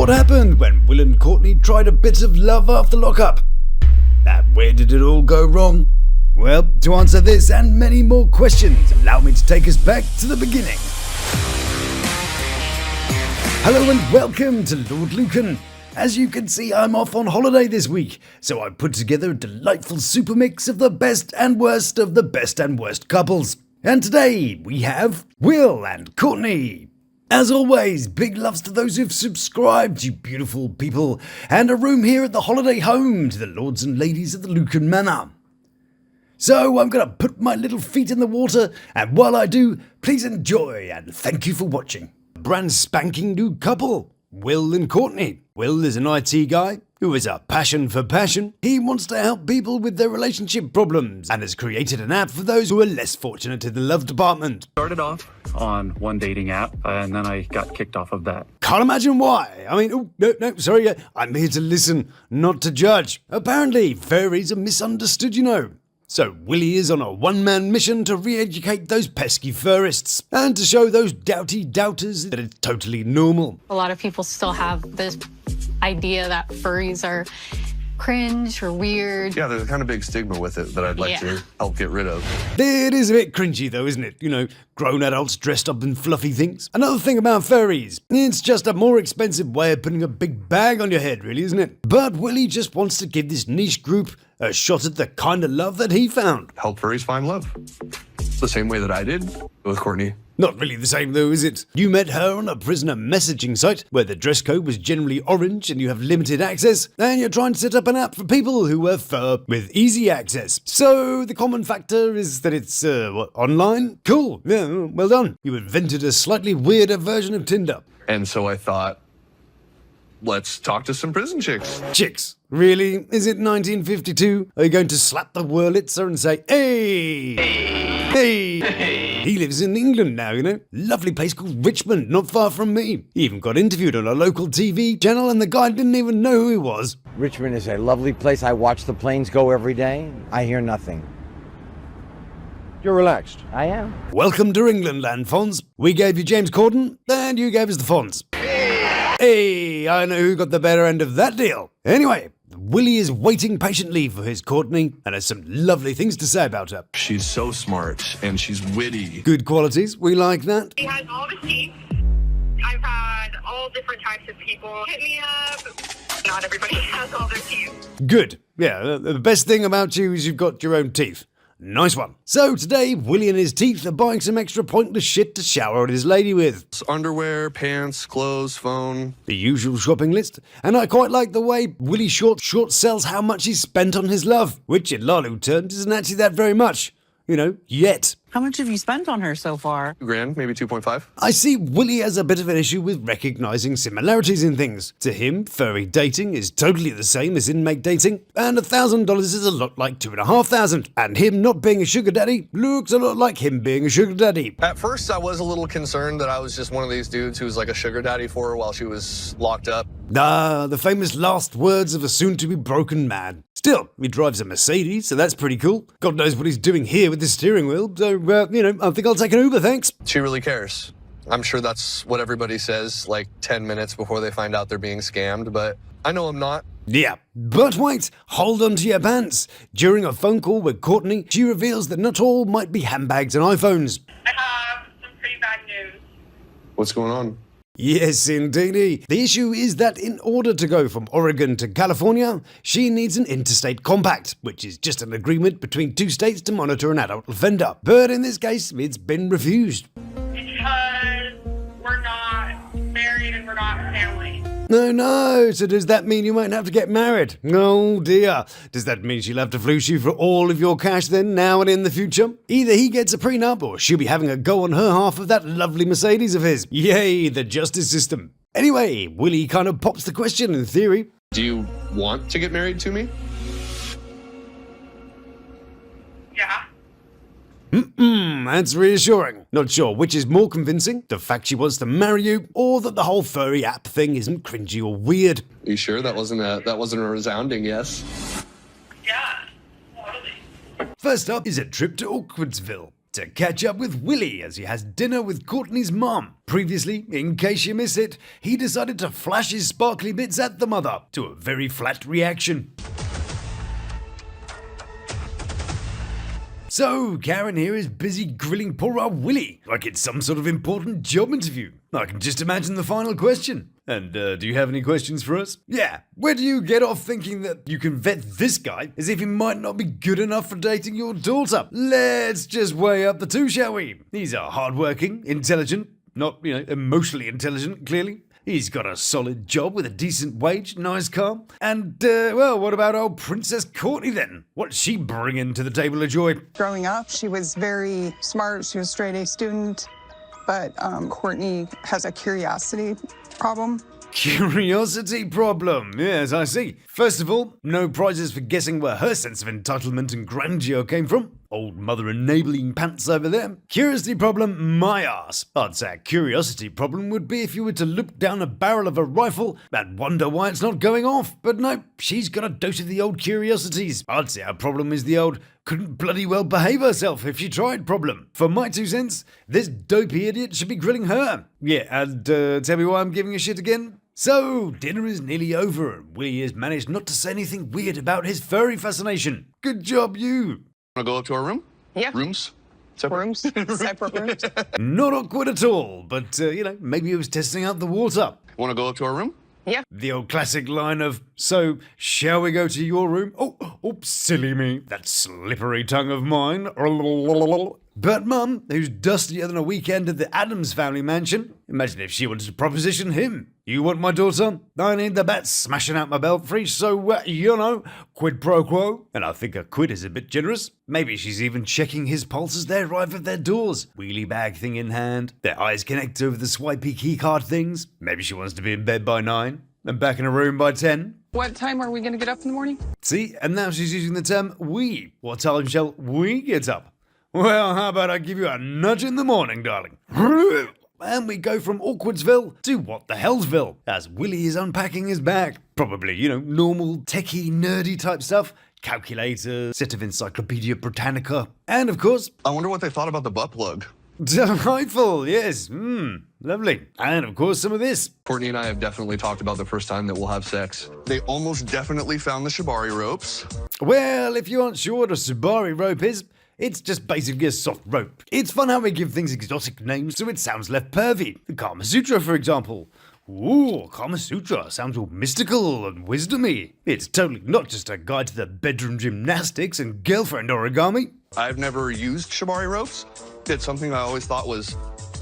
What happened when Will and Courtney tried a bit of love after lockup? And where did it all go wrong? Well, to answer this and many more questions, allow me to take us back to the beginning. Hello and welcome to Lawd Lukan. As you can see, I'm off on holiday this week, so I put together a delightful super mix of the best and worst of the best and worst couples. And today we have Will and Courtney. As always, big loves to those who've subscribed, you beautiful people, and a room here at the holiday home to the lords and ladies of the Lukan Manor. So I'm going to put my little feet in the water, and while I do, please enjoy and thank you for watching. Brand spanking new couple, Will and Courtney. Will is an IT guy who has a passion for passion. He wants to help people with their relationship problems and has created an app for those who are less fortunate in the love department. Started off on one dating app and then I got kicked off of that. Can't imagine why. I mean, sorry, I'm here to listen, not to judge. Apparently, fairies are misunderstood, you know. So Willie is on a one-man mission to re-educate those pesky furrists and to show those doughty doubters that it's totally normal. A lot of people still have this idea that furries are cringe or weird. Yeah, there's a kind of big stigma with it that I'd like to help get rid of. It is a bit cringy though, isn't it? You know, grown adults dressed up in fluffy things. Another thing about furries, it's just a more expensive way of putting a big bag on your head, really, isn't it? But Willie just wants to give this niche group a shot at the kind of love that he found. Help furries find love. The same way that I did with Courtney. Not really the same though, is it? You met her on a prisoner messaging site where the dress code was generally orange and you have limited access, and you're trying to set up an app for people who wear fur with easy access. So the common factor is that it's, online? Cool, yeah, well done. You invented a slightly weirder version of Tinder. And so I thought, let's talk to some prison chicks. Chicks? Really? Is it 1952? Are you going to slap the Wurlitzer and say, hey? Hey! He lives in England now, you know. Lovely place called Richmond, not far from me. He even got interviewed on a local TV channel and the guy didn't even know who he was. Richmond is a lovely place. I watch the planes go every day. I hear nothing. You're relaxed. I am. Welcome to England, land Fonz. We gave you James Corden, and you gave us the Fonz. Hey, I know who got the better end of that deal. Anyway, Willie is waiting patiently for his Courtney and has some lovely things to say about her. She's so smart and she's witty. Good qualities, we like that. He has all the teeth. I've had all different types of people hit me up. Not everybody has all their teeth. Good. Yeah, the best thing about you is you've got your own teeth. Nice one. So today, Willie and his teeth are buying some extra pointless shit to shower at his lady with. Underwear, pants, clothes, phone. The usual shopping list. And I quite like the way Willie short sells how much he's spent on his love, which in Lalu terms isn't actually that very much. You know, yet. How much have you spent on her so far? $2,000, maybe 2.5. I see Willie has a bit of an issue with recognizing similarities in things. To him, furry dating is totally the same as inmate dating, and $1,000 is a lot like $2,500. And him not being a sugar daddy looks a lot like him being a sugar daddy. At first, I was a little concerned that I was just one of these dudes who was like a sugar daddy for her while she was locked up. The famous last words of a soon-to-be broken man. Still, he drives a Mercedes, so that's pretty cool. God knows what he's doing here with the steering wheel, so, I think I'll take an Uber, thanks. She really cares. I'm sure that's what everybody says, like 10 minutes before they find out they're being scammed, but I know I'm not. Yeah, but wait, hold on to your pants. During a phone call with Courtney, she reveals that not all might be handbags and iPhones. I have some pretty bad news. What's going on? Yes, indeedy. The issue is that in order to go from Oregon to California, she needs an interstate compact, which is just an agreement between two states to monitor an adult offender. But in this case, it's been refused. Because we're not married and we're not family. No, so does that mean you might have to get married? Oh dear. Does that mean she'll have to floosh you for all of your cash then, now and in the future? Either he gets a prenup or she'll be having a go on her half of that lovely Mercedes of his. Yay, the justice system. Anyway, Willie kind of pops the question in theory. Do you want to get married to me? Yeah. That's reassuring. Not sure which is more convincing, the fact she wants to marry you, or that the whole furry app thing isn't cringy or weird. Are you sure that wasn't a resounding yes? Yeah. Totally. First up is a trip to Awkwardsville. to catch up with Willie as he has dinner with Courtney's mom. Previously, in case you miss it, he decided to flash his sparkly bits at the mother, to a very flat reaction. So, Karen here is busy grilling poor old Willie, like it's some sort of important job interview. I can just imagine the final question. And do you have any questions for us? Yeah, where do you get off thinking that you can vet this guy as if he might not be good enough for dating your daughter? Let's just weigh up the two, shall we? He's a hardworking, intelligent, not, emotionally intelligent, clearly. He's got a solid job with a decent wage, nice car. And, well, what about old Princess Courtney then? What's she bringing to the table of joy? Growing up, she was very smart. She was a straight-A student. But Courtney has a curiosity problem. Curiosity problem, yes, I see. First of all, no prizes for guessing where her sense of entitlement and grandeur came from. Old mother enabling pants over there. Curiosity problem, my arse. I'd say a curiosity problem would be if you were to look down a barrel of a rifle and wonder why it's not going off. But no, she's got a dose of the old curiosities. I'd say our problem is the old couldn't bloody well behave herself if she tried problem. For my 2 cents, this dopey idiot should be grilling her. Yeah, and tell me why I'm giving a shit again? So, dinner is nearly over and Willie has managed not to say anything weird about his furry fascination. Good job, you. Want to go up to our room? Yeah. Rooms? Separate? Rooms, separate rooms. Not awkward at all, but, maybe he was testing out the water. Want to go up to our room? Yeah. The old classic line of, so, shall we go to your room? Oh, silly me. That slippery tongue of mine. But Mum, who's dustier than a weekend at the Addams family mansion, imagine if she wanted to proposition him. You want my daughter? I need the bat smashing out my belfry, so, quid pro quo. And I think a quid is a bit generous. Maybe she's even checking his pulse as they arrive at their doors. Wheelie bag thing in hand. Their eyes connect over the swipey keycard things. Maybe she wants to be in bed by 9 and back in her room by 10. What time are we going to get up in the morning? See, and now she's using the term we. What time shall we get up? Well, how about I give you a nudge in the morning, darling? And we go from Awkwardsville to what the hellsville, as Willie is unpacking his bag. Probably, normal, techie, nerdy type stuff. Calculator, set of Encyclopedia Britannica. And of course... I wonder what they thought about the butt plug. Delightful, yes. Lovely. And of course some of this. Courtney and I have definitely talked about the first time that we'll have sex. They almost definitely found the shibari ropes. Well, if you aren't sure what a shibari rope is, it's just basically a soft rope. It's fun how we give things exotic names so it sounds less pervy. The Kama Sutra, for example. Ooh, Kama Sutra sounds all mystical and wisdomy. It's totally not just a guide to the bedroom gymnastics and girlfriend origami. I've never used shibari ropes. It's something I always thought was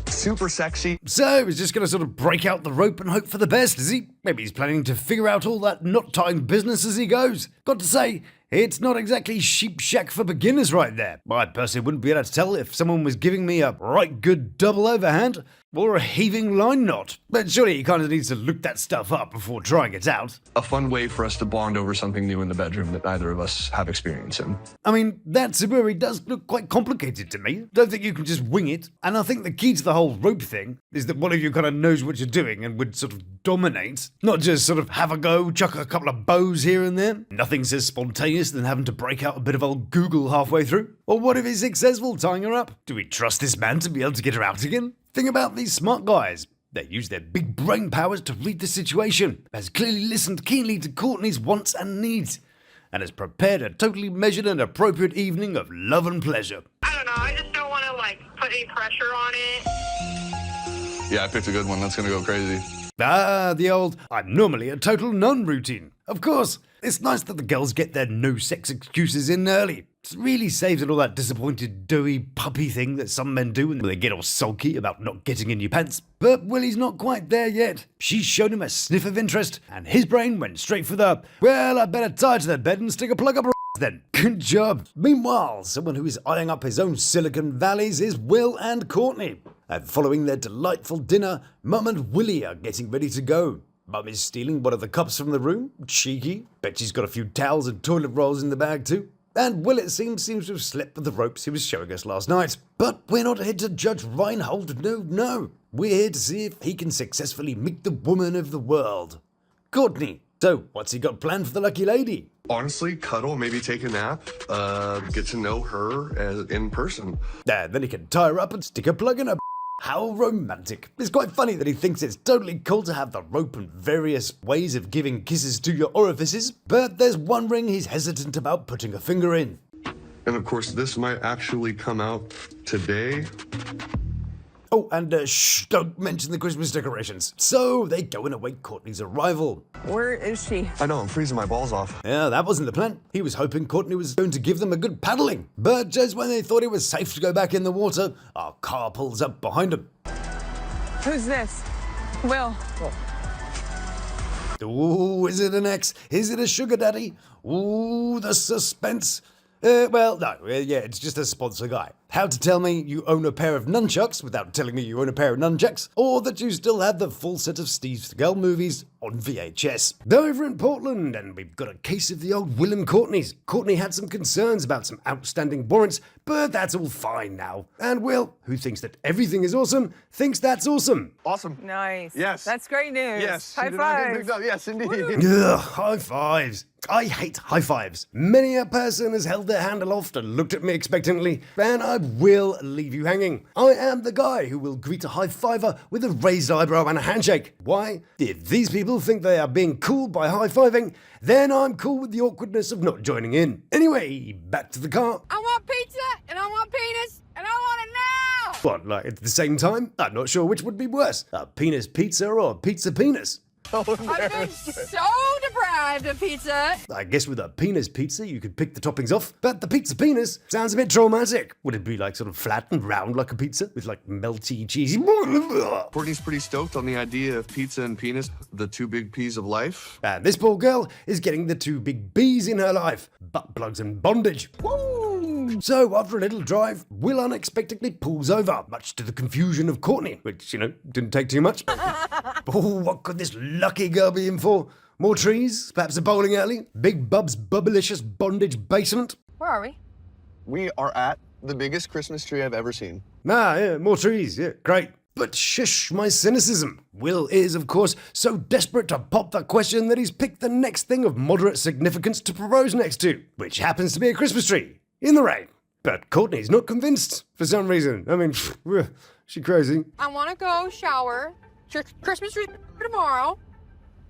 super sexy. So he's just going to sort of break out the rope and hope for the best, is he? Maybe he's planning to figure out all that knot-tying business as he goes. Got to say, it's not exactly Sheep Shack for beginners right there. I personally wouldn't be able to tell if someone was giving me a right good double overhand or a heaving line knot. But surely he kind of needs to look that stuff up before trying it out. A fun way for us to bond over something new in the bedroom that neither of us have experience in. I mean, that Suburi does look quite complicated to me. Don't think you can just wing it. And I think the key to the whole rope thing is that one of you kind of knows what you're doing and would sort of dominate. Not just sort of have a go, chuck a couple of bows here and there. Nothing says spontaneous than having to break out a bit of old Google halfway through. Or what if he's successful tying her up? Do we trust this man to be able to get her out again? Think about these smart guys. They use their big brain powers to read the situation, has clearly listened keenly to Courtney's wants and needs, and has prepared a totally measured and appropriate evening of love and pleasure. I don't know. I just don't want to, put any pressure on it. Yeah, I picked a good one. That's going to go crazy. Ah, the old, I'm normally a total nun routine. Of course, it's nice that the girls get their no sex excuses in early. It really saves it all that disappointed, doughy puppy thing that some men do when they get all sulky about not getting in your pants. But Willie's not quite there yet. She's shown him a sniff of interest, and his brain went straight for the, well, I better tie to that bed and stick a plug up her then. Good job. Meanwhile, someone who is eyeing up his own Silicon Valleys is Will and Courtney. And following their delightful dinner, Mum and Willie are getting ready to go. Mum is stealing one of the cups from the room. Cheeky. Bet she's got a few towels and toilet rolls in the bag too. And Will, it seems to have slept with the ropes he was showing us last night. But we're not here to judge Reinhold, no. We're here to see if he can successfully meet the woman of the world. Courtney, So, what's he got planned for the lucky lady? Honestly, cuddle, maybe take a nap, get to know her in person. Then he can tie her up and stick a plug in her. How romantic. It's quite funny that he thinks it's totally cool to have the rope and various ways of giving kisses to your orifices, but there's one ring he's hesitant about putting a finger in. And of course, this might actually come out today. Oh, and shh, don't mention the Christmas decorations. So they go and await Courtney's arrival. Where is she? I know, I'm freezing my balls off. Yeah, that wasn't the plan. He was hoping Courtney was going to give them a good paddling. But just when they thought it was safe to go back in the water, our car pulls up behind them. Who's this? Will. Ooh, is it an ex? Is it a sugar daddy? Ooh, the suspense. Well, no, yeah, it's just a sponsor guy. How to tell me you own a pair of nunchucks without telling me you own a pair of nunchucks, or that you still have the full set of Steve Seagal movies on VHS. They're over in Portland, and we've got a case of the old Will and Courtnees. Courtney had some concerns about some outstanding warrants, but that's all fine now. And Will, who thinks that everything is awesome, thinks that's awesome. Awesome. Nice. Yes. That's great news. Yes. High you did a good five. job. Yes, indeed. Ugh, high fives. I hate high fives. Many a person has held their hand aloft and looked at me expectantly, and I will leave you hanging. I am the guy who will greet a high fiver with a raised eyebrow and a handshake. Why? If these people think they are being cool by high fiving, then I'm cool with the awkwardness of not joining in. Anyway, back to the car. I want pizza, and I want penis, and I want it now! What, like at the same time? I'm not sure which would be worse, a penis pizza or a pizza penis. I've been so deprived of pizza. I guess with a penis pizza, you could pick the toppings off, but the pizza penis sounds a bit traumatic. Would it be like sort of flat and round like a pizza with like melty, cheesy? Courtney's pretty stoked on the idea of pizza and penis, the two big P's of life. And this poor girl is getting the two big B's in her life, butt plugs and bondage. Woo! So after a little drive, Will unexpectedly pulls over, much to the confusion of Courtney, which, didn't take too much. Oh, what could this lucky girl be in for? More trees? Perhaps a bowling alley? Big Bub's bubblicious bondage basement? Where are we? We are at the biggest Christmas tree I've ever seen. Yeah, more trees, yeah, great. But shush my cynicism. Will is, of course, so desperate to pop that question that he's picked the next thing of moderate significance to propose next to, which happens to be a Christmas tree, in the rain. But Courtney's not convinced, for some reason. I mean, she crazy. I want to go shower. Christmas tree tomorrow.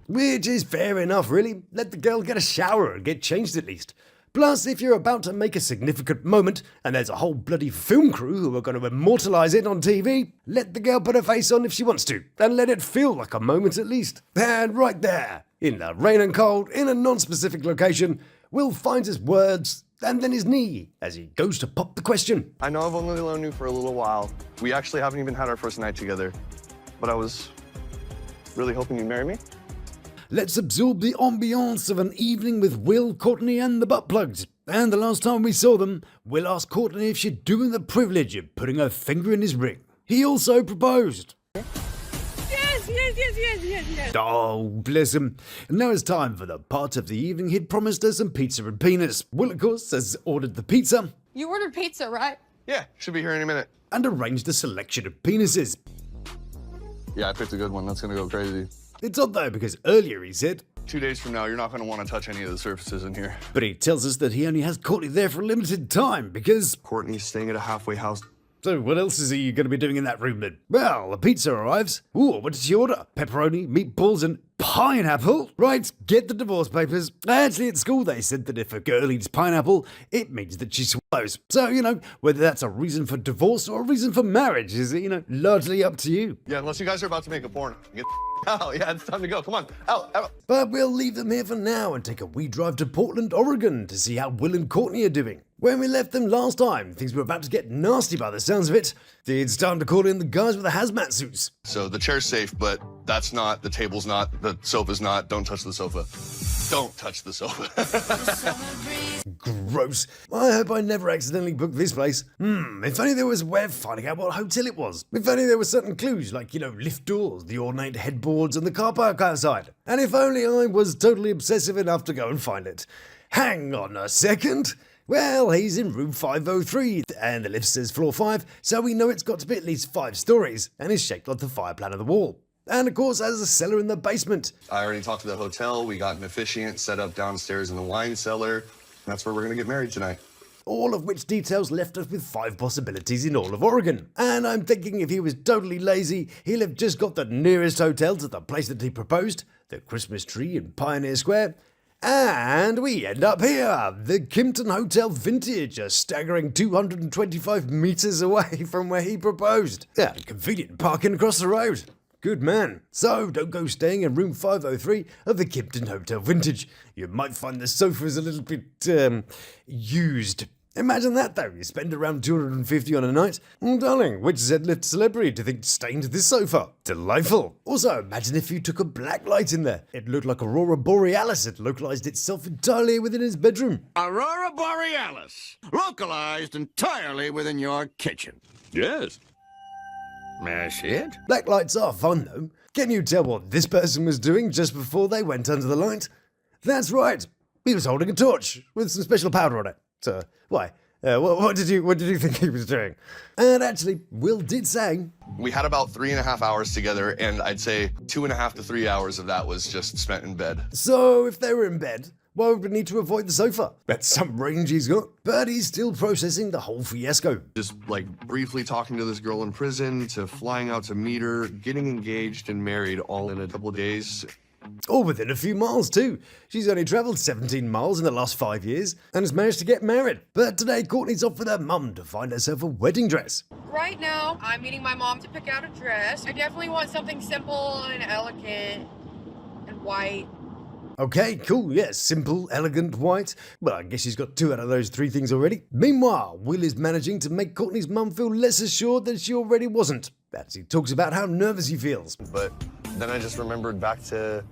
Which is fair enough, really. Let the girl get a shower and get changed at least. Plus, if you're about to make a significant moment and there's a whole bloody film crew who are going to immortalise it on TV, let the girl put her face on if she wants to, and let it feel like a moment at least. And right there, in the rain and cold, in a non-specific location, Will finds his words and then his knee as he goes to pop the question. I know I've only known you for a little while. We actually haven't even had our first night together, but I was really hoping you'd marry me. Let's absorb the ambiance of an evening with Will, Courtney, and the butt plugs. And the last time we saw them, Will asked Courtney if she'd do him the privilege of putting her finger in his ring. He also proposed. Yes. Oh, bless him. And now it's time for the part of the evening he'd promised her some pizza and penis. Will, of course, has ordered the pizza. You ordered pizza, right? Yeah, should be here any minute. And arranged a selection of penises. Yeah, I picked a good one. That's gonna go crazy. It's odd though, because earlier he said, 2 days from now, you're not gonna want to touch any of the surfaces in here. but he tells us that he only has Courtney there for a limited time because... Courtney's staying at a halfway house. So what else is he going to be doing in that room then? Well, the pizza arrives. Ooh, what did she order? Pepperoni, meatballs, and pineapple? Right, get the divorce papers. Actually, at school they said that if a girl eats pineapple, it means that she swallows. So, whether that's a reason for divorce or a reason for marriage is, largely up to you. Yeah, unless you guys are about to make a porn. Get out. Yeah, it's time to go. Come on, out. But we'll leave them here for now and take a wee drive to Portland, Oregon to see how Will and Courtney are doing. When we left them last time, things were about to get nasty by the sounds of it. It's time to call in the guys with the hazmat suits. So the chair's safe, but that's not, the table's not, the sofa's not. Don't touch the sofa. Don't touch the sofa. Gross. I hope I never accidentally booked this place. If only there was a way of finding out what hotel it was. If only there were certain clues, like, lift doors, the ornate headboards, and the car park outside. And if only I was totally obsessive enough to go and find it. Hang on a second. Well, he's in room 503, and the lift says floor 5, so we know it's got to be at least 5 stories, and is shaped like the fire plan of the wall. and of course has a cellar in the basement. I already talked to the hotel. We got an officiant set up downstairs in the wine cellar. That's where we're gonna get married tonight. All of which details left us with 5 possibilities in all of Oregon. And I'm thinking if he was totally lazy, he'll have just got the nearest hotel to the place that he proposed, the Christmas tree in Pioneer Square. And we end up here, the Kimpton Hotel Vintage, a staggering 225 meters away from where he proposed. Yeah, convenient parking across the road. Good man. So don't go staying in room 503 of the Kimpton Hotel Vintage. You might find the sofas a little bit, used. Imagine that though, you spend around $250 on a night. Darling, which Z-list celebrity do you think stained this sofa? Delightful. Also, imagine if you took a black light in there. It looked like Aurora Borealis had localized itself entirely within his bedroom. Aurora Borealis, localized entirely within your kitchen. Yes. That's it? Black lights are fun though. Can you tell what this person was doing just before they went under the light? That's right. He was holding a torch with some special powder on it. Why? What did you think he was doing? And actually, Will did say... We had about 3.5 hours together, and I'd say 2.5 to 3 hours of that was just spent in bed. So if they were in bed, why would we need to avoid the sofa? That's some range he's got. But he's still processing the whole fiasco. Just like briefly talking to this girl in prison, to flying out to meet her, getting engaged and married all in a couple of days. All within a few miles too. She's only travelled 17 miles in the last 5 years and has managed to get married. But today Courtney's off with her mum to find herself a wedding dress. Right now, I'm meeting my mom to pick out a dress. I definitely want something simple and elegant and white. Okay, cool, yes, simple, elegant, white. Well, I guess she's got 2 out of those 3 things already. Meanwhile, Will is managing to make Courtney's mum feel less assured than she already wasn't. As he talks about how nervous he feels. But then I just remembered back to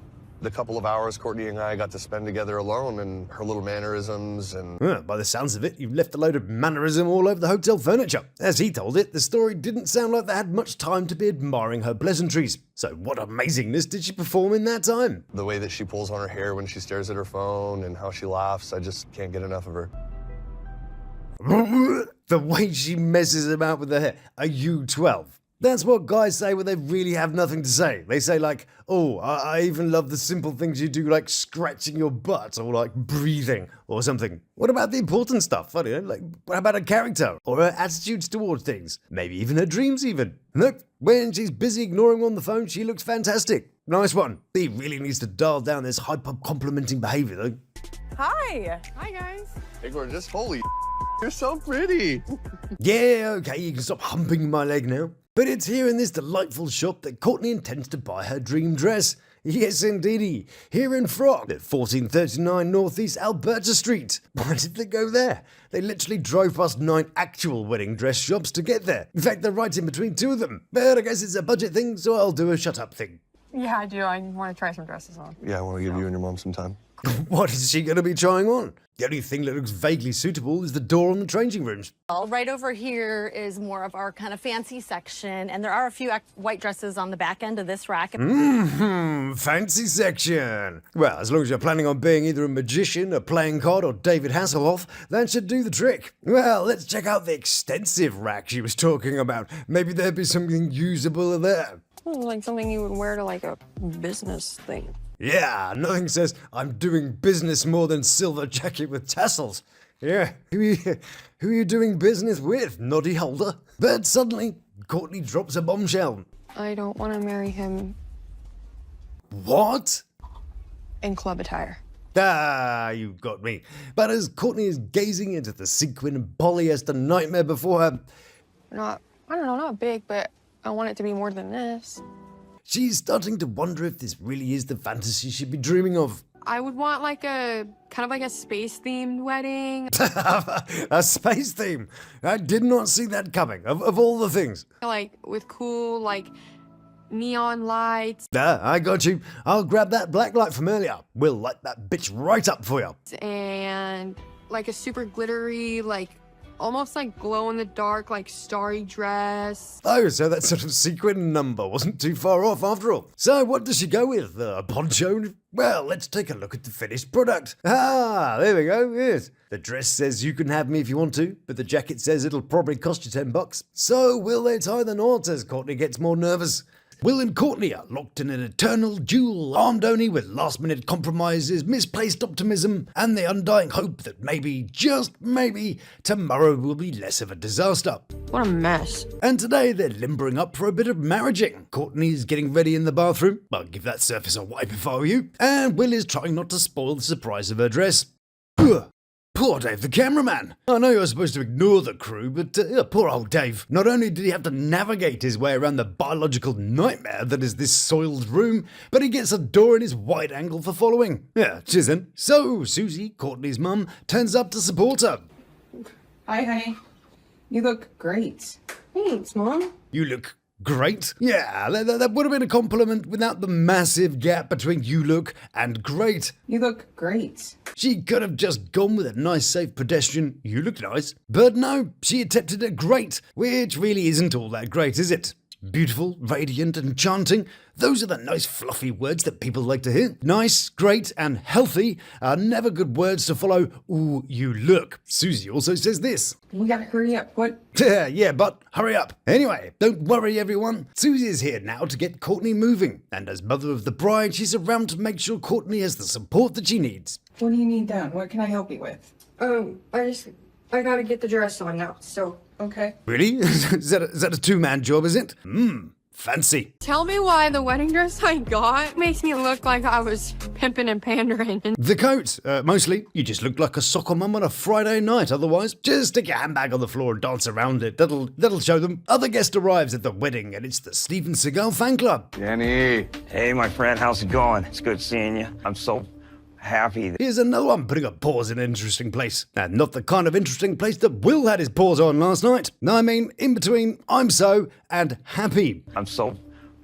the couple of hours Courtney and I got to spend together alone, and her little mannerisms and... By the sounds of it, you've left a load of mannerism all over the hotel furniture. As he told it, the story didn't sound like they had much time to be admiring her pleasantries. So what amazingness did she perform in that time? The way that she pulls on her hair when she stares at her phone and how she laughs, I just can't get enough of her. The way she messes about with her hair. Are you 12? That's what guys say when they really have nothing to say. They say like, oh, I even love the simple things you do, like scratching your butt or like breathing or something. What about the important stuff? I don't know, like what about her character or her attitudes towards things? Maybe even her dreams even. Nope, when she's busy ignoring on the phone, she looks fantastic. Nice one. He really needs to dial down this hyper-complimenting behavior though. Hi. Hi, guys. Hey, gorgeous. Holy you're so pretty. Yeah, okay, you can stop humping my leg now. But it's here in this delightful shop that Courtney intends to buy her dream dress. Yes, indeedy. Here in Frog at 1439 Northeast Alberta Street. Why did they go there? They literally drove past 9 actual wedding dress shops to get there. In fact, they're right in between 2 of them. But I guess it's a budget thing, so I'll do a shut up thing. Yeah, I do. I want to try some dresses on. Yeah, I want to give you and your mom some time. What is she going to be trying on? The only thing that looks vaguely suitable is the door on the changing rooms. Right over here is more of our kind of fancy section, and there are a few white dresses on the back end of this rack. Fancy section. Well, as long as you're planning on being either a magician, a playing card, or David Hasselhoff, that should do the trick. Well, let's check out the extensive rack she was talking about. Maybe there'd be something usable there. Like something you would wear to like a business thing. Yeah, nothing says I'm doing business more than silver jacket with tassels. Yeah, who are you doing business with, noddy holder? But suddenly, Courtney drops a bombshell. I don't want to marry him What? in club attire. Ah, you got me. But as Courtney is gazing into the sequin polyester nightmare before her, I don't know, not big, but I want it to be more than this. she's starting to wonder if this really is the fantasy she'd be dreaming of. I would want like a kind of like a space-themed wedding. A space theme. I did not see that coming, of all the things. Like with cool like neon lights. I got you. I'll grab that black light from earlier. We'll light that bitch right up for you. And like a super glittery, like almost like glow in the dark, like starry dress. Oh, so that sort of sequin number wasn't too far off after all. So what does she go with? A poncho? Well, let's take a look at the finished product. Ah, there we go, yes. The dress says you can have me if you want to, but the jacket says it'll probably cost you $10. So will they tie the knot as Courtney gets more nervous? Will and Courtney are locked in an eternal duel, armed only with last-minute compromises, misplaced optimism, and the undying hope that maybe, just maybe, tomorrow will be less of a disaster. What a mess. And today they're limbering up for a bit of marriaging. Courtney's getting ready in the bathroom. I'll give that surface a wipe if I were you. And Will is trying not to spoil the surprise of her dress. Ugh. Poor Dave the cameraman. I know you're supposed to ignore the crew, but poor old Dave. Not only did he have to navigate his way around the biological nightmare that is this soiled room, but he gets a door in his wide angle for following. Yeah, cheers then. So, Susie, Courtney's mum, turns up to support her. Hi, honey. You look great. Thanks, Mom. You look great? Yeah, that would have been a compliment without the massive gap between you look and great. You look great. She could have just gone with a nice, safe pedestrian, you look nice. But no, she attempted a great, which really isn't all that great, is it? Beautiful, radiant, enchanting. Those are the nice, fluffy words that people like to hear. Nice, great, and healthy are never good words to follow, ooh, you look. Susie also says this. We gotta hurry up. What? Yeah, but hurry up. Anyway, don't worry, everyone. Susie is here now to get Courtney moving. And as mother of the bride, she's around to make sure Courtney has the support that she needs. What do you need done? What can I help you with? I gotta get the dress on now, so. Okay. Really? is that a two-man job, is it? Fancy. Tell me why the wedding dress I got makes me look like I was pimping and pandering. The coat, mostly. You just look like a soccer mum on a Friday night otherwise. Just stick your handbag on the floor and dance around it. That'll show them. Other guest arrives at the wedding and it's the Steven Seagal fan club. Danny. Hey, my friend, how's it going? It's good seeing you. I'm so happy. Here's another one putting a pause in an interesting place. And not the kind of interesting place that Will had his pause on last night. I mean, in between I'm so and happy. I'm so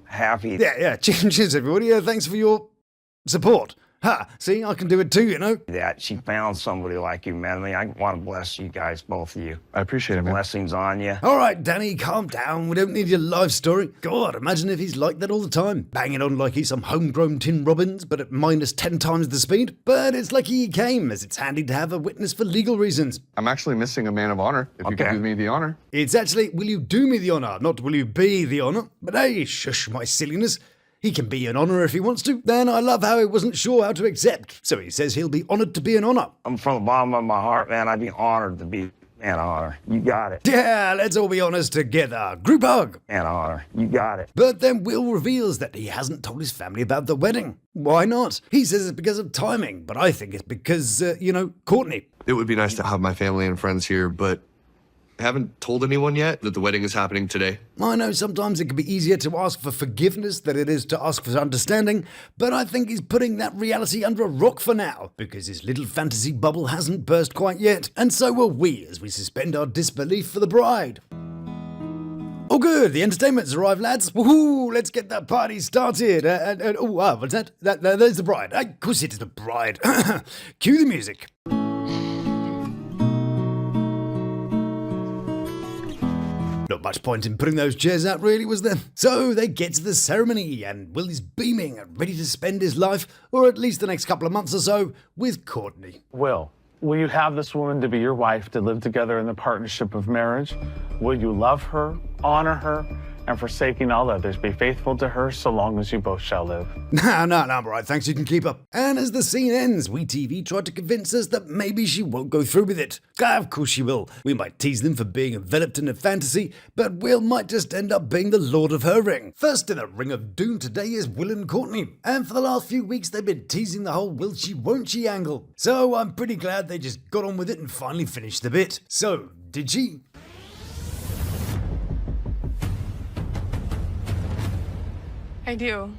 happy. Yeah. Cheers, everybody. Thanks for your support. Ha, see, I can do it too, you know? That she found somebody like you, man. I mean, I want to bless you guys, both of you. I appreciate it, man. Blessings on you. All right, Danny, calm down. We don't need your life story. God, imagine if he's like that all the time. Banging on like he's some homegrown Tin Robbins, but at minus 10 times the speed. But it's lucky he came, as it's handy to have a witness for legal reasons. I'm actually missing a man of honor, if you could do me the honor. It's actually, will you do me the honor, not will you be the honor? But hey, shush my silliness. He can be an honor if he wants to. Then I love how he wasn't sure how to accept. So he says he'll be honored to be an honor. I'm from the bottom of my heart, man. I'd be honored to be an honor. You got it. Yeah, let's all be honest together. Group hug. An honor. You got it. But then Will reveals that he hasn't told his family about the wedding. Why not? He says it's because of timing, but I think it's because, Courtney. It would be nice to have my family and friends here, but I haven't told anyone yet that the wedding is happening today. I know sometimes it can be easier to ask for forgiveness than it is to ask for understanding, but I think he's putting that reality under a rock for now, because his little fantasy bubble hasn't burst quite yet, and so will we as we suspend our disbelief for the bride. Oh good, the entertainment's arrived, lads. Woohoo, let's get that party started. What's that? There's the bride. Of course it is the bride. Cue the music. Not much point in putting those chairs out, really, was there? So they get to the ceremony, and Will is beaming and ready to spend his life, or at least the next couple of months or so, with Courtney. Will you have this woman to be your wife, to live together in the partnership of marriage? Will you love her, honor her, and forsaking all others, be faithful to her so long as you both shall live? No, I'm all right, thanks, you can keep up. And as the scene ends, wetv tried to convince us that maybe she won't go through with it. Of course she will. We might tease them for being enveloped in a fantasy, but Will might just end up being the lord of her ring. First in the ring of doom today is Will and Courtney. And for the last few weeks, they've been teasing the whole will she, won't she angle. So I'm pretty glad they just got on with it and finally finished the bit. So, did she? I do.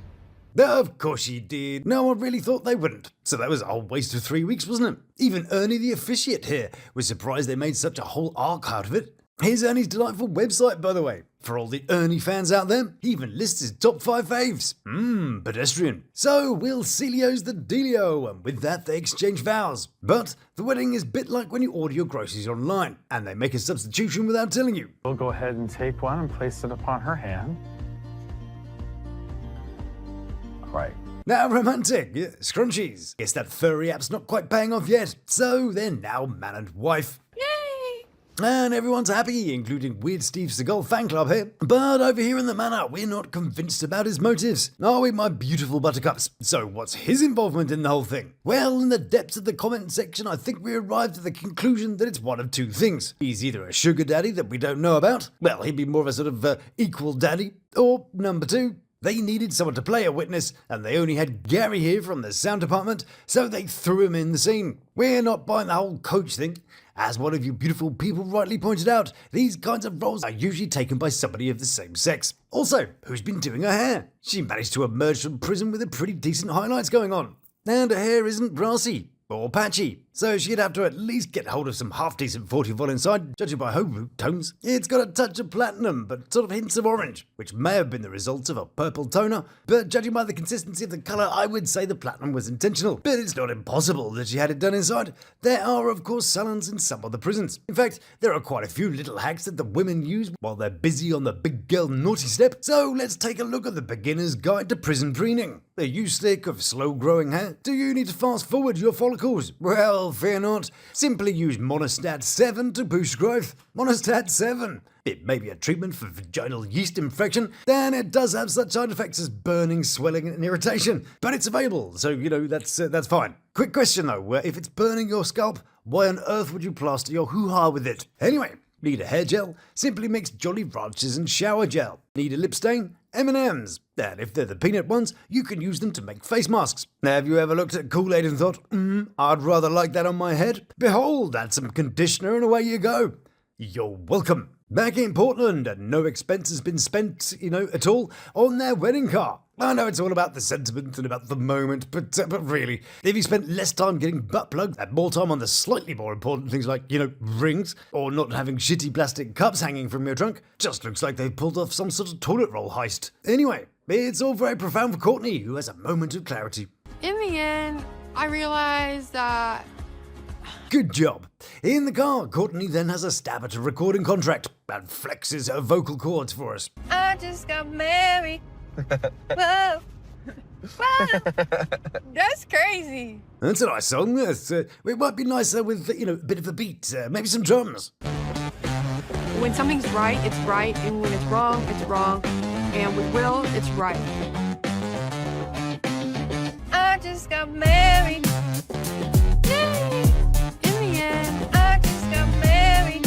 Of course she did. No one really thought they wouldn't. So that was a whole waste of 3 weeks, wasn't it? Even Ernie the officiate here was surprised they made such a whole arc out of it. Here's Ernie's delightful website, by the way. For all the Ernie fans out there, he even lists his top 5 faves. Pedestrian. So Will Celio's the dealio, and with that they exchange vows. But the wedding is a bit like when you order your groceries online, and they make a substitution without telling you. We'll go ahead and take one and place it upon her hand. Right. Now romantic, yeah, scrunchies. Guess that furry app's not quite paying off yet, so they're now man and wife. Yay! And everyone's happy, including Weird Steve Seagal fan club here. But over here in the manor, we're not convinced about his motives. Are we, my beautiful buttercups? So what's his involvement in the whole thing? Well, in the depths of the comment section, I think we arrived at the conclusion that it's one of two things. He's either a sugar daddy that we don't know about. Well, he'd be more of a sort of equal daddy. Or number two, they needed someone to play a witness, and they only had Gary here from the sound department, so they threw him in the scene. We're not buying the whole coach thing. As one of you beautiful people rightly pointed out, these kinds of roles are usually taken by somebody of the same sex. Also, who's been doing her hair? She managed to emerge from prison with a pretty decent highlights going on. And her hair isn't grassy or patchy, so she'd have to at least get hold of some half-decent 40 vol inside, judging by her root tones. It's got a touch of platinum, but sort of hints of orange, which may have been the result of a purple toner, but judging by the consistency of the colour, I would say the platinum was intentional. But it's not impossible that she had it done inside. There are, of course, salons in some of the prisons. In fact, there are quite a few little hacks that the women use while they're busy on the big girl naughty step. So let's take a look at the beginner's guide to prison preening. Are you sick of slow-growing hair? Do you need to fast-forward your follicles? Well, fear not. Simply use Monostat 7 to boost growth. Monostat 7. It may be a treatment for vaginal yeast infection, and it does have such side effects as burning, swelling, and irritation. But it's available, so, that's fine. Quick question, though. If it's burning your scalp, why on earth would you plaster your hoo-ha with it? Anyway, need a hair gel? Simply mix Jolly Ranchers and shower gel. Need a lip stain? M&M's. And if they're the peanut ones, you can use them to make face masks. Have you ever looked at Kool-Aid and thought, I'd rather like that on my head? Behold, add some conditioner and away you go. You're welcome. Back in Portland, and no expense has been spent, at all, on their wedding car. I know it's all about the sentiment and about the moment, but really, if you spent less time getting butt plugged and more time on the slightly more important things like, rings, or not having shitty plastic cups hanging from your trunk, just looks like they pulled off some sort of toilet roll heist. Anyway, it's all very profound for Courtney, who has a moment of clarity. In the end, I realized that... Good job. In the car, Courtney then has a stab at a recording contract and flexes her vocal cords for us. I just got married. Whoa. Whoa. That's crazy. That's a nice song. It might be nicer with, a bit of a beat, maybe some drums. When something's right, and when it's wrong, it's wrong. And with Will, it's right. I just got married. Yay. In the end, I just got married.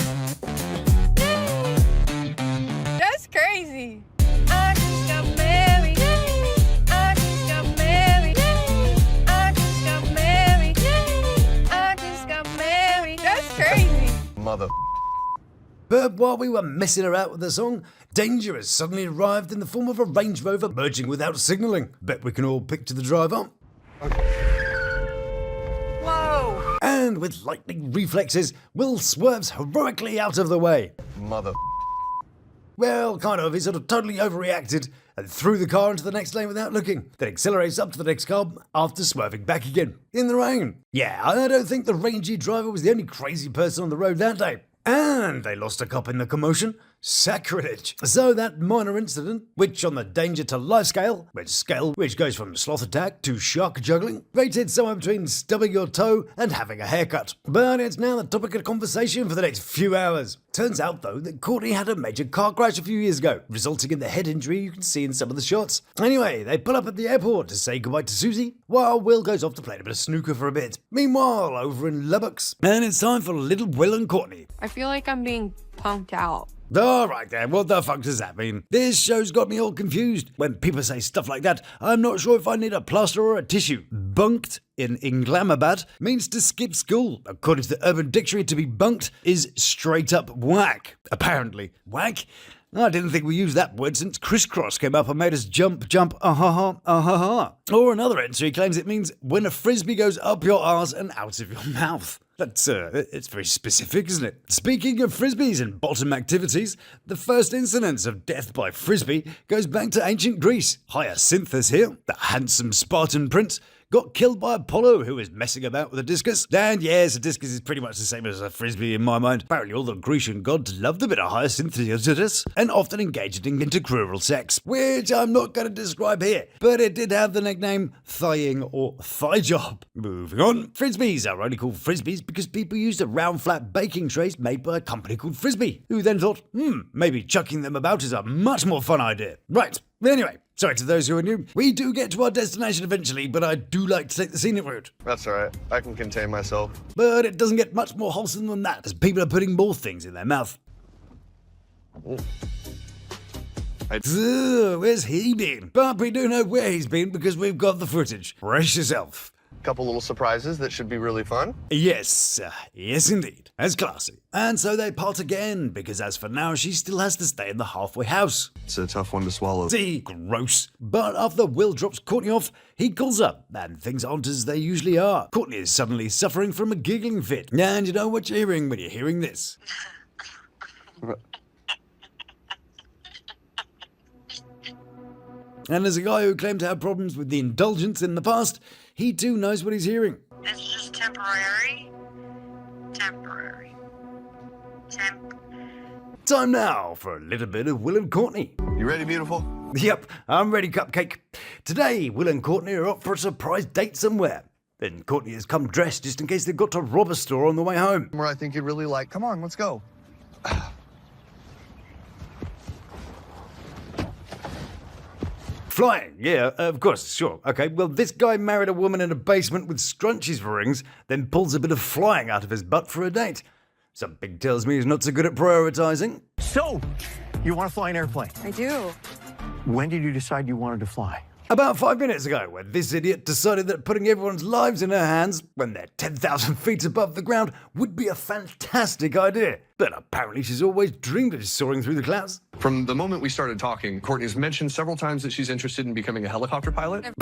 Yay. That's crazy. I just got married. I just got married. I just got married. I just got married. That's crazy. Mother. But while we were messing around with the song, danger has suddenly arrived in the form of a Range Rover merging without signalling. Bet we can all picture the driver. Whoa! And with lightning reflexes, Will swerves heroically out of the way. Mother. Well, kind of. He sort of totally overreacted and threw the car into the next lane without looking, then accelerates up to the next car after swerving back again. In the rain. Yeah, I don't think the rangy driver was the only crazy person on the road that day. And they lost a cop in the commotion. Sacrilege. So that minor incident, which on the danger to life scale, which goes from sloth attack to shark juggling, rated somewhere between stubbing your toe and having a haircut. But it's now the topic of conversation for the next few hours. Turns out, though, that Courtney had a major car crash a few years ago, resulting in the head injury you can see in some of the shots. Anyway, they pull up at the airport to say goodbye to Susie, while Will goes off to play a bit of snooker for a bit. Meanwhile, over in Lubbock, and it's time for little Will and Courtney. I feel like I'm being punked out. Alright then, what the fuck does that mean? This show's got me all confused. When people say stuff like that, I'm not sure if I need a plaster or a tissue. Bunked in Inglamabad means to skip school. According to the Urban Dictionary, to be bunked is straight up whack. Apparently. Whack? I didn't think we used that word since crisscross came up and made us jump, Or another entry claims it means when a frisbee goes up your arse and out of your mouth. That's, it's very specific, isn't it? Speaking of frisbees and bottom activities, the first incidence of death by frisbee goes back to ancient Greece. Hyacinthus here, the handsome Spartan prince, got killed by Apollo, who was messing about with a discus. And yes, a discus is pretty much the same as a frisbee in my mind. Apparently all the Grecian gods loved a bit of hyacinth and often engaged in intercrural sex, which I'm not going to describe here, but it did have the nickname thigh-ing or thigh job. Moving on. Frisbees are only called frisbees because people used a round flat baking trays made by a company called Frisbee, who then thought, maybe chucking them about is a much more fun idea. Right. Anyway, sorry to those who are new. We do get to our destination eventually, but I do like to take the scenic route. That's all right. I can contain myself. But it doesn't get much more wholesome than that, as people are putting more things in their mouth. Where's he been? But we do know where he's been because we've got the footage. Brace yourself. Couple little surprises that should be really fun. Yes, yes indeed. That's classy. And so they part again, because as for now, she still has to stay in the halfway house. It's a tough one to swallow. See, gross. But after Will drops Courtney off, he calls up, and things aren't as they usually are. Courtney is suddenly suffering from a giggling fit. And you know what you're hearing when you're hearing this. And as a guy who claimed to have problems with the indulgence in the past, he too knows what he's hearing. It's just temporary. Time now for a little bit of Will and Courtnee. You ready, beautiful? Yep, I'm ready, Cupcake. Today, Will and Courtney are up for a surprise date somewhere. Then Courtney has come dressed just in case they've got to rob a store on the way home. Where I think you'd really like. Come on, let's go. Flying, yeah, of course, sure. Okay, well, this guy married a woman in a basement with scrunchies for rings, then pulls a bit of flying out of his butt for a date. Something tells me he's not so good at prioritizing. So, you want to fly an airplane? I do. When did you decide you wanted to fly? About 5 minutes ago, when this idiot decided that putting everyone's lives in her hands when they're 10,000 feet above the ground would be a fantastic idea. But apparently she's always dreamed of soaring through the clouds. From the moment we started talking, Courtney's mentioned several times that she's interested in becoming a helicopter pilot.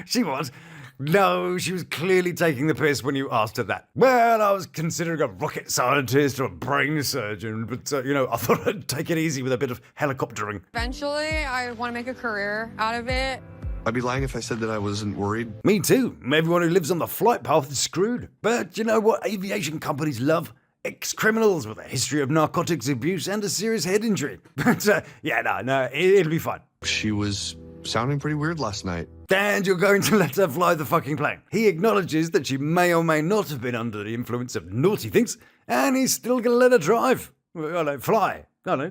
She was. No, she was clearly taking the piss when you asked her that. Well, I was considering a rocket scientist or a brain surgeon, but, I thought I'd take it easy with a bit of helicoptering. Eventually, I want to make a career out of it. I'd be lying if I said that I wasn't worried. Me too. Everyone who lives on the flight path is screwed. But you know what aviation companies love? Ex-criminals with a history of narcotics abuse and a serious head injury. But, it'll be fine. She was sounding pretty weird last night. And you're going to let her fly the fucking plane. He acknowledges that she may or may not have been under the influence of naughty things, and he's still going to let her drive. Fly.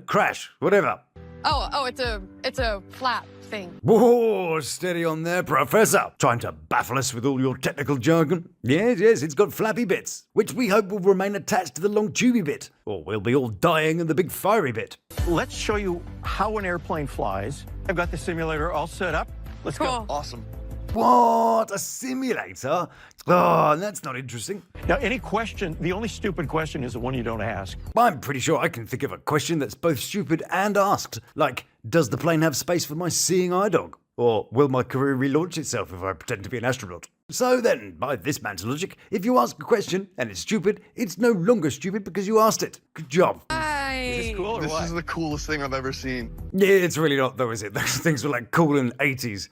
Crash. Whatever. Oh, it's a flap thing. Whoa, steady on there, Professor. Trying to baffle us with all your technical jargon? Yes, it's got flappy bits, which we hope will remain attached to the long tubey bit, or we'll be all dying in the big fiery bit. Let's show you how an airplane flies. I've got the simulator all set up. Let's go. Awesome. What? A simulator? Oh, that's not interesting. Now, any question, the only stupid question is the one you don't ask. I'm pretty sure I can think of a question that's both stupid and asked. Like, does the plane have space for my seeing eye dog? Or will my career relaunch itself if I pretend to be an astronaut? So then, by this man's logic, if you ask a question and it's stupid, it's no longer stupid because you asked it. Good job. Is this cool or what? This is the coolest thing I've ever seen. Yeah, it's really not though, is it? Those things were like cool in the 80s.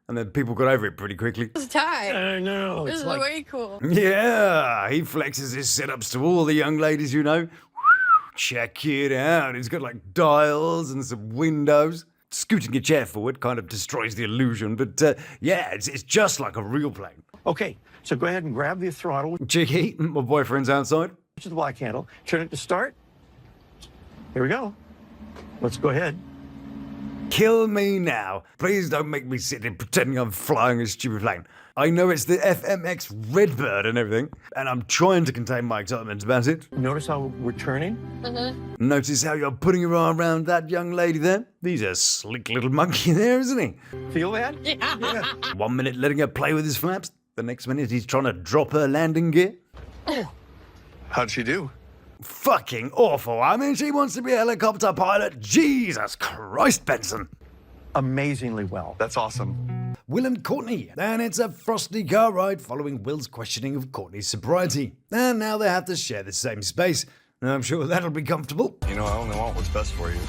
And then people got over it pretty quickly. It's tight. I know. This is way cool. Yeah, he flexes his setups to all the young ladies, you know. Check it out. He's got like dials and some windows. Scooting your chair forward kind of destroys the illusion, but it's just like a real plane. Okay, so go ahead and grab the throttle. Chicky, my boyfriend's outside. Which is the black handle. Turn it to start. Here we go. Let's go ahead. Kill me now. Please don't make me sit here pretending I'm flying a stupid plane. I know it's the FMX Redbird and everything, and I'm trying to contain my excitement about it. Notice how we're turning? Mm-hmm. Notice how you're putting your arm around that young lady there? He's a slick little monkey there, isn't he? Feel that? Yeah. 1 minute letting her play with his flaps, the next minute he's trying to drop her landing gear. How'd she do? Fucking awful. I mean, she wants to be a helicopter pilot. Jesus Christ, Benson. Amazingly well. That's awesome. Will and Courtney, and it's a frosty car ride following Will's questioning of Courtney's sobriety. And now they have to share the same space. I'm sure that'll be comfortable. I only want what's best for you.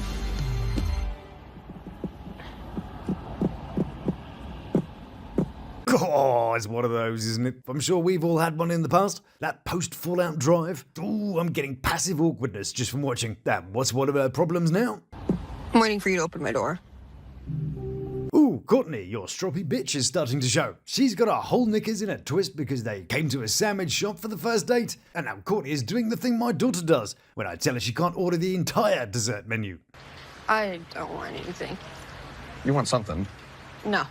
Oh, it's one of those, isn't it? I'm sure we've all had one in the past. That post-Fallout drive. Ooh, I'm getting passive awkwardness just from watching. What's one of her problems now? I'm waiting for you to open my door. Ooh, Courtney, your stroppy bitch is starting to show. She's got her whole knickers in a twist because they came to a sandwich shop for the first date. And now Courtney is doing the thing my daughter does when I tell her she can't order the entire dessert menu. I don't want anything. You want something? No.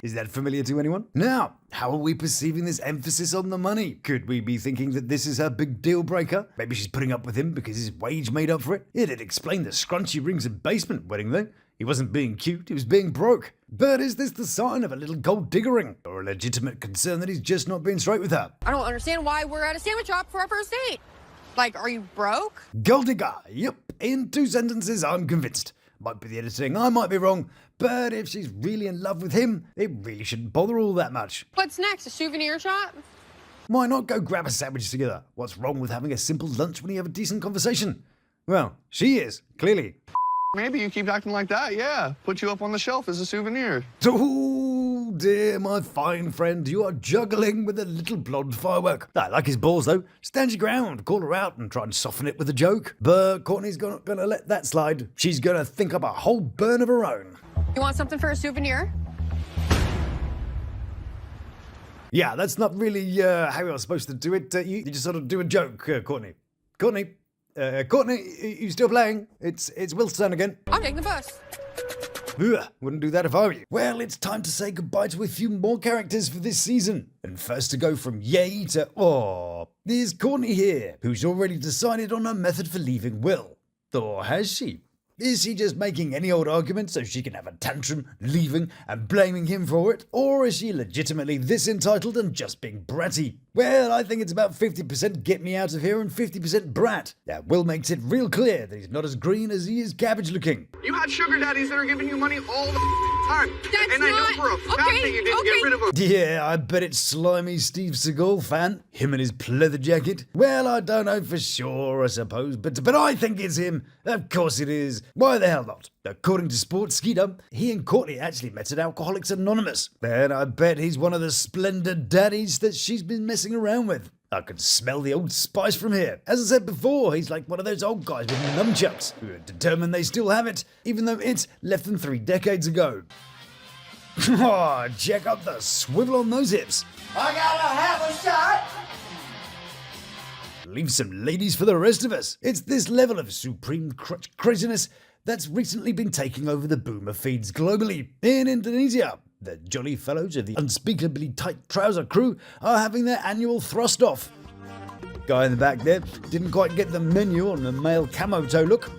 Is that familiar to anyone? Now, how are we perceiving this emphasis on the money? Could we be thinking that this is her big deal breaker? Maybe she's putting up with him because his wage made up for it? It'd explain the scrunchy rings and basement wedding though. He wasn't being cute, he was being broke. But is this the sign of a little gold diggering? Or a legitimate concern that he's just not being straight with her? I don't understand why we're at a sandwich shop for our first date. Like, are you broke? Gold digger, yep. In 2 sentences, I'm convinced. Might be the editing, I might be wrong. But if she's really in love with him, it really shouldn't bother all that much. What's next, a souvenir shop? Why not go grab a sandwich together? What's wrong with having a simple lunch when you have a decent conversation? Well, she is, clearly. Maybe you keep acting like that, yeah. Put you up on the shelf as a souvenir. Oh dear, my fine friend, you are juggling with a little blonde firework. I like his balls though. Stand your ground, call her out and try and soften it with a joke. But Courtney's not gonna let that slide. She's gonna think up a whole burn of her own. You want something for a souvenir? Yeah, that's not really how you're supposed to do it. You just sort of do a joke, Courtney. Courtney, you still playing? It's Will's turn again. I'm taking the bus. Ugh, wouldn't do that if I were you. Well, it's time to say goodbye to a few more characters for this season. And first to go from yay to aw, there's Courtney here, who's already decided on her method for leaving Will. Or has she? Is she just making any old argument so she can have a tantrum, leaving and blaming him for it? Or is she legitimately this entitled and just being bratty? Well, I think it's about 50% get me out of here and 50% brat. Now, Will makes it real clear that he's not as green as he is cabbage looking. You had sugar daddies that are giving you money all the time. That's and I know for a fact that you didn't get rid of them. Yeah, I bet it's slimy Steve Seagal fan. Him and his pleather jacket. Well, I don't know for sure, I suppose, but I think it's him. Of course it is. Why the hell not? According to Sports Skeeter, he and Courtney actually met at Alcoholics Anonymous. And I bet he's one of the splendid daddies that she's been messing around with. I can smell the old spice from here. As I said before, he's like one of those old guys with nunchucks who are determined they still have it, even though it's less than 3 decades ago. Oh, check out the swivel on those hips. I gotta have a shot. Leave some ladies for the rest of us. It's this level of supreme crutch craziness that's recently been taking over the boomer feeds globally. In Indonesia, the jolly fellows of the unspeakably tight trouser crew are having their annual thrust off. Guy in the back there didn't quite get the menu on the male camo toe look.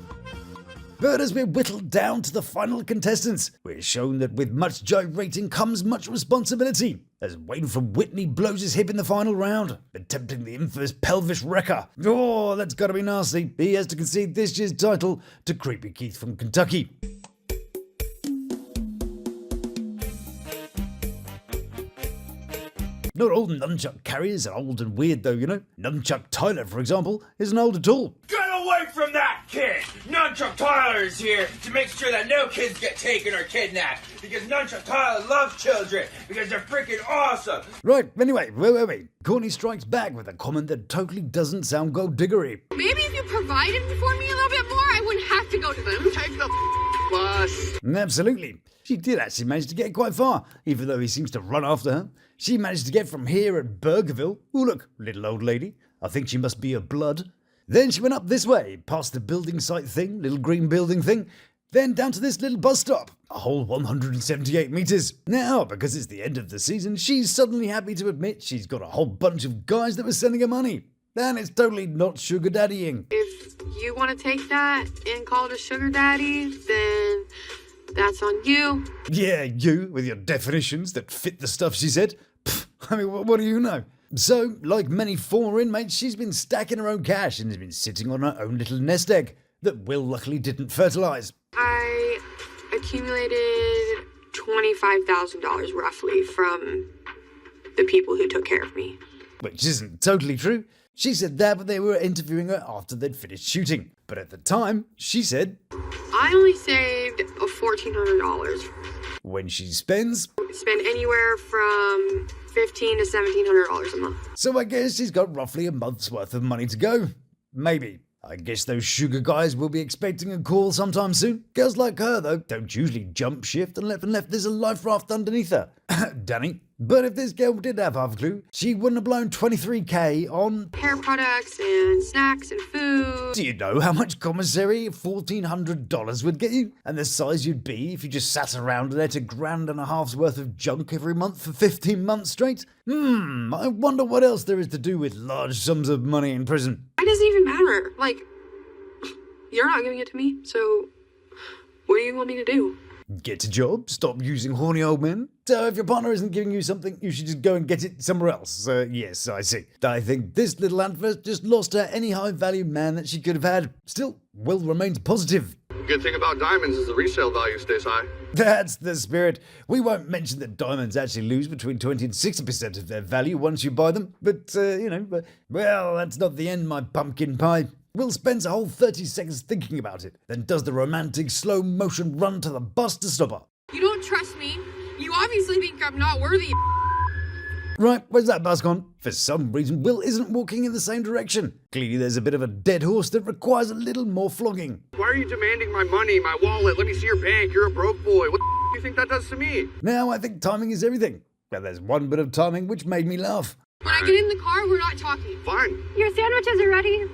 But as we're whittled down to the final contestants, we're shown that with much gyrating comes much responsibility, as Wayne from Whitney blows his hip in the final round, attempting the infamous pelvis wrecker. Oh, that's gotta be nasty. He has to concede this year's title to Creepy Keith from Kentucky. Not all nunchuck carriers are old and weird though, you know. Nunchuck Tyler, for example, isn't old at all. Get away from that kid! Nunchuck Tyler is here to make sure that no kids get taken or kidnapped. Because Nunchuck Tyler loves children. Because they're freaking awesome. Right, anyway, wait. Courtney strikes back with a comment that totally doesn't sound gold diggery. Maybe if you provided for me a little bit more, I wouldn't have to go to them. Take the bus. Absolutely. She did actually manage to get quite far, even though he seems to run after her. She managed to get from here at Burgerville. Oh, look, little old lady. I think she must be of blood. Then she went up this way, past the building site thing, little green building thing, then down to this little bus stop, a whole 178 meters. Now, because it's the end of the season, she's suddenly happy to admit she's got a whole bunch of guys that were sending her money. And it's totally not sugar daddying. If you want to take that and call it a sugar daddy, then that's on you. Yeah, you, with your definitions that fit the stuff she said. Pfft, I mean, what do you know? So, like many former inmates, she's been stacking her own cash and has been sitting on her own little nest egg that Will luckily didn't fertilise. I accumulated $25,000 roughly from the people who took care of me. Which isn't totally true. She said that, but they were interviewing her after they'd finished shooting. But at the time, she said, I only saved $1,400. when she spends. Spend anywhere from $1,500 to $1,700 a month. So I guess she's got roughly a month's worth of money to go. Maybe. I guess those sugar guys will be expecting a call sometime soon. Girls like her, though, don't usually jump shift and left there's a life raft underneath her. Danny. But if this girl did have half a clue, she wouldn't have blown $23K on hair products and snacks and food. Do you know how much commissary $1,400 would get you? And the size you'd be if you just sat around and ate $1.5 grand worth of junk every month for 15 months straight? I wonder what else there is to do with large sums of money in prison. It doesn't even matter. Like, you're not giving it to me, so what do you want me to do? Get a job, stop using horny old men. So if your partner isn't giving you something, you should just go and get it somewhere else. Yes, I see. I think this little antverse just lost her any high-value man that she could have had. Still, Will remains positive. Good thing about diamonds is the resale value stays high. That's the spirit. We won't mention that diamonds actually lose between 20 and 60% of their value once you buy them. But, well, that's not the end, my pumpkin pie. Will spends a whole 30 seconds thinking about it, then does the romantic slow-motion run to the bus to stop her. You don't trust me. You obviously think I'm not worthy. Right, where's that bus gone? For some reason, Will isn't walking in the same direction. Clearly there's a bit of a dead horse that requires a little more flogging. Why are you demanding my money, my wallet? Let me see your bank. You're a broke boy. What the do you think that does to me? Now I think timing is everything. Well, there's one bit of timing which made me laugh. When I get in the car, we're not talking. Fine. Your sandwiches are ready.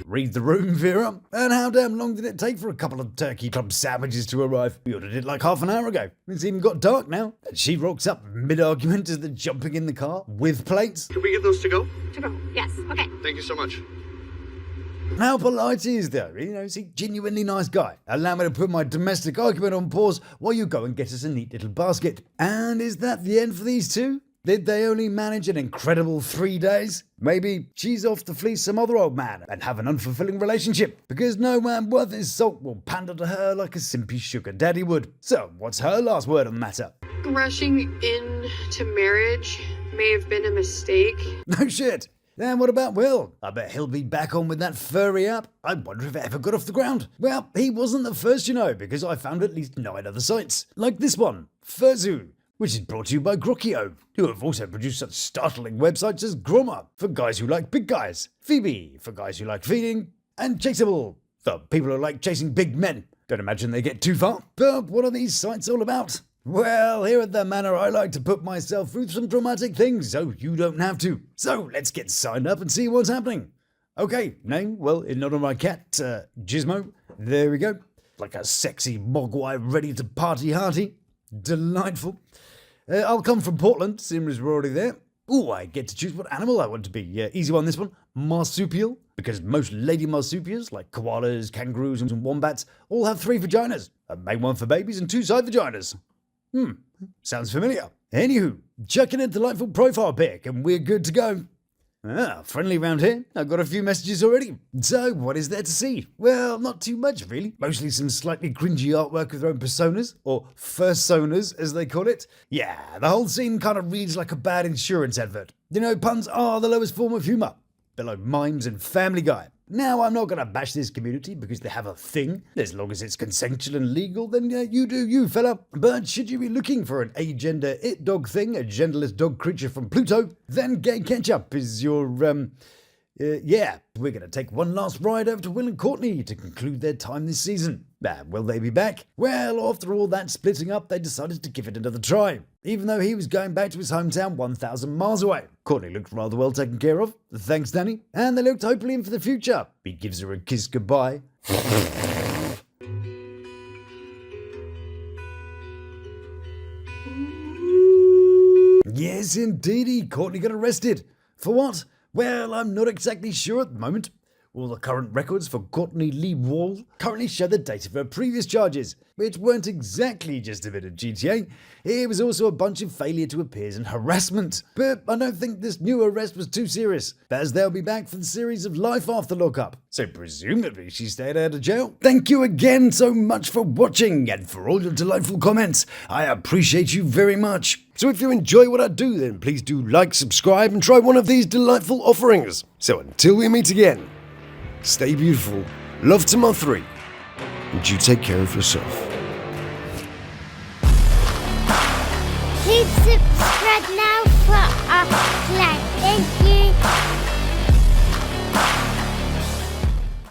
Read the room, Vera. And how damn long did it take for a couple of Turkey Club sandwiches to arrive? We ordered it like half an hour ago. It's even got dark now. And she rocks up mid-argument as they're jumping in the car with plates. Can we get those to go? To go. Yes. Okay. Thank you so much. How polite he is, though. He's a genuinely nice guy. Allow me to put my domestic argument on pause while you go and get us a neat little basket. And is that the end for these two? Did they only manage an incredible 3 days? Maybe she's off to fleece some other old man and have an unfulfilling relationship, because no man worth his salt will pander to her like a simpy sugar daddy would. So, what's her last word on the matter? Rushing into marriage may have been a mistake. No shit. And what about Will? I bet he'll be back on with that furry app. I wonder if it ever got off the ground. Well, he wasn't the first, because I found at least 9 other sites. Like this one, Furzu, which is brought to you by Grokio, who have also produced such startling websites as Groma, for guys who like big guys, Phoebe, for guys who like feeding, and Chaseable, for people who like chasing big men. Don't imagine they get too far. But what are these sites all about? Well, here at the Manor, I like to put myself through some dramatic things, so you don't have to. So let's get signed up and see what's happening. Okay, name? Well, it's not on my cat, Gizmo. There we go. Like a sexy mogwai ready to party hearty. Delightful. I'll come from Portland, seeing as we're already there. Ooh, I get to choose what animal I want to be. Easy one, this one. Marsupial. Because most lady marsupials, like koalas, kangaroos, and wombats, all have 3 vaginas. A main one for babies and 2 side vaginas. Sounds familiar. Anywho, chuck in a delightful profile pic and we're good to go. Friendly round here. I've got a few messages already. So, what is there to see? Well, not too much, really. Mostly some slightly cringy artwork with their own personas, or fursonas, as they call it. Yeah, the whole scene kind of reads like a bad insurance advert. Puns are the lowest form of humour. Below mimes and Family Guy. Now, I'm not going to bash this community because they have a thing. As long as it's consensual and legal, then you do you, fella. But should you be looking for an agender it dog thing, a genderless dog creature from Pluto, then Gay Ketchup is your, yeah. We're going to take one last ride over to Will and Courtnee to conclude their time this season. Will they be back? Well, after all that splitting up, they decided to give it another try. Even though he was going back to his hometown 1,000 miles away. Courtney looked rather well taken care of. Thanks, Danny. And they looked hopefully in for the future. He gives her a kiss goodbye. Yes, indeedy. Courtney got arrested. For what? Well, I'm not exactly sure at the moment. All the current records for Courtney Lee Wall currently show the date of her previous charges, which weren't exactly just a bit of GTA. It was also a bunch of failure to appears and harassment. But I don't think this new arrest was too serious, as they'll be back for the series of Life After Lockup. So presumably she stayed out of jail. Thank you again so much for watching and for all your delightful comments. I appreciate you very much. So if you enjoy what I do, then please do like, subscribe, and try one of these delightful offerings. So until we meet again, stay beautiful, love to my 3, and you take care of yourself. Please subscribe now for our